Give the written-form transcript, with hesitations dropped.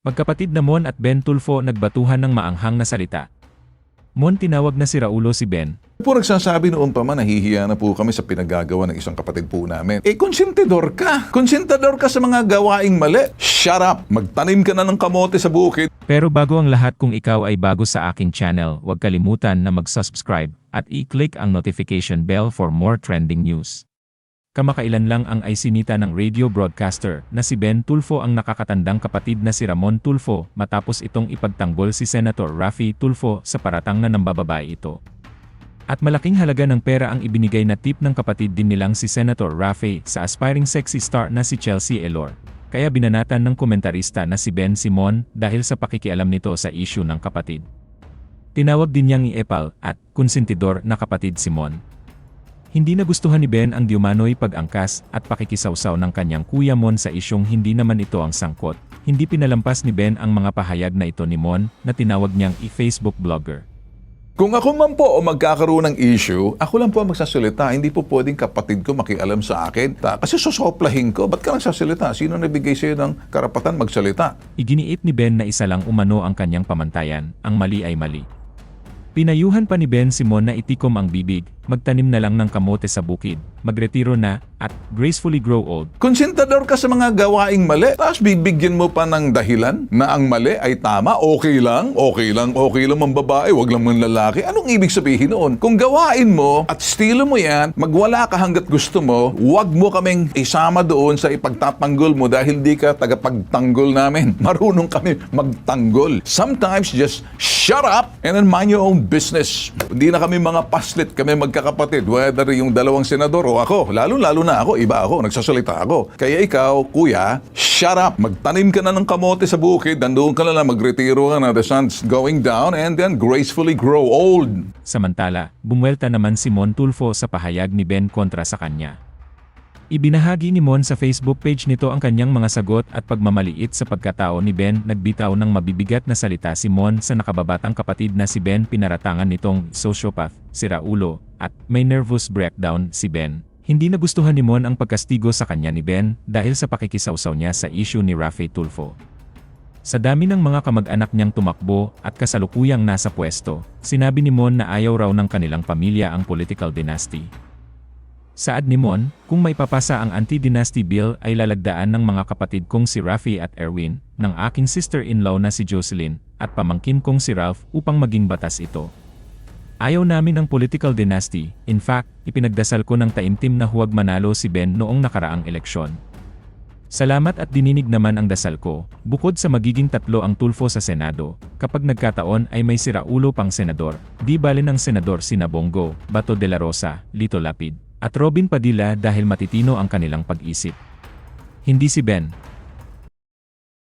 Magkapatid na Mon at Ben Tulfo nagbatuhan ng maanghang na salita. Mon tinawag na si Raulo si Ben. Po nagsasabi noon pa man, nahihiya na po kami sa pinagagawa ng isang kapatid po namin. Konsentidor ka! Konsentidor ka sa mga gawaing mali! Shut up! Magtanim ka na ng kamote sa bukid! Pero bago ang lahat, kung ikaw ay bago sa aking channel, huwag kalimutan na mag-subscribe at i-click ang notification bell for more trending news. Kamakailan lang ang isinita ng radio broadcaster na si Ben Tulfo ang nakakatandang kapatid na si Ramon Tulfo matapos itong ipagtanggol si Senator Raffy Tulfo sa paratang na nambababae ito. At malaking halaga ng pera ang ibinigay na tip ng kapatid din nilang si Senator Raffy sa aspiring sexy star na si Chelsea Elor. Kaya binanatan ng komentarista na si Ben Simon dahil sa pakikialam nito sa issue ng kapatid. Tinawag din niyang iepal at konsentidor na kapatid Simon. Hindi nagustuhan ni Ben ang diumanoy pag-angkas at pakikisawsaw ng kanyang kuya Mon sa isyong hindi naman ito ang sangkot. Hindi pinalampas ni Ben ang mga pahayag na ito ni Mon na tinawag niyang i-Facebook blogger. Kung ako man po o magkakaroon ng issue, ako lang po ang magsasalita. Hindi po pwedeng kapatid ko makialam sa akin. Kasi sosoplahin ko. Ba't ka nagsasalita? Sino nabigay sa'yo ng karapatan magsalita? Iginiit ni Ben na isa lang umano ang kanyang pamantayan. Ang mali ay mali. Pinayuhan pa ni Ben Simon na itikom ang bibig, magtanim na lang ng kamote sa bukid, magretiro na, at gracefully grow old. Konsentador ka sa mga gawaing mali, tapos bibigyan mo pa ng dahilan na ang mali ay tama, okay lang ang babae, wag lang man lalaki. Anong ibig sabihin noon? Kung gawain mo at estilo mo yan, magwala ka hanggat gusto mo, wag mo kaming isama doon sa ipagtatanggol mo dahil di ka tagapagtanggol namin. Marunong kami magtanggol. Sometimes just shut up and then mind your own business. Hindi na kami mga paslit, kami magkakapatid, whether yung dalawang senador o ako. Lalo na ako, iba ako, nagsasalita ako. Kaya ikaw, kuya, shut up. Magtanim ka na ng kamote sa bukid, nandoon ka na lang, magretiro ka na, the sun's going down, and then gracefully grow old. Samantala, bumwelta naman si Mon Tulfo sa pahayag ni Ben kontra sa kanya. Ibinahagi ni Mon sa Facebook page nito ang kanyang mga sagot at pagmamaliit sa pagkatao ni Ben. Nagbitaw ng mabibigat na salita si Mon sa nakababatang kapatid na si Ben. Pinaratangan nitong sociopath, si Raulo, at may nervous breakdown si Ben. Hindi nagustuhan ni Mon ang pagkastigo sa kanya ni Ben dahil sa pakikisawsaw niya sa issue ni Raffy Tulfo. Sa dami ng mga kamag-anak niyang tumakbo at kasalukuyang nasa pwesto, sinabi ni Mon na ayaw raw ng kanilang pamilya ang political dynasty. Saad ni Mon, kung may papasa ang anti-dynasty bill ay lalagdaan ng mga kapatid kong si Raffy at Erwin, ng aking sister-in-law na si Jocelyn, at pamangkin kong si Ralph upang maging batas ito. Ayaw namin ang political dynasty, in fact, ipinagdasal ko ng taimtim na huwag manalo si Ben noong nakaraang eleksyon. Salamat at dininig naman ang dasal ko, bukod sa magiging 3 ang Tulfo sa Senado, kapag nagkataon ay may si Raulo pang senador, di bale ng senador sina Bongo, Bato de la Rosa, Lito Lapid, at Robin Padilla dahil matitino ang kanilang pag-isip. Hindi si Ben.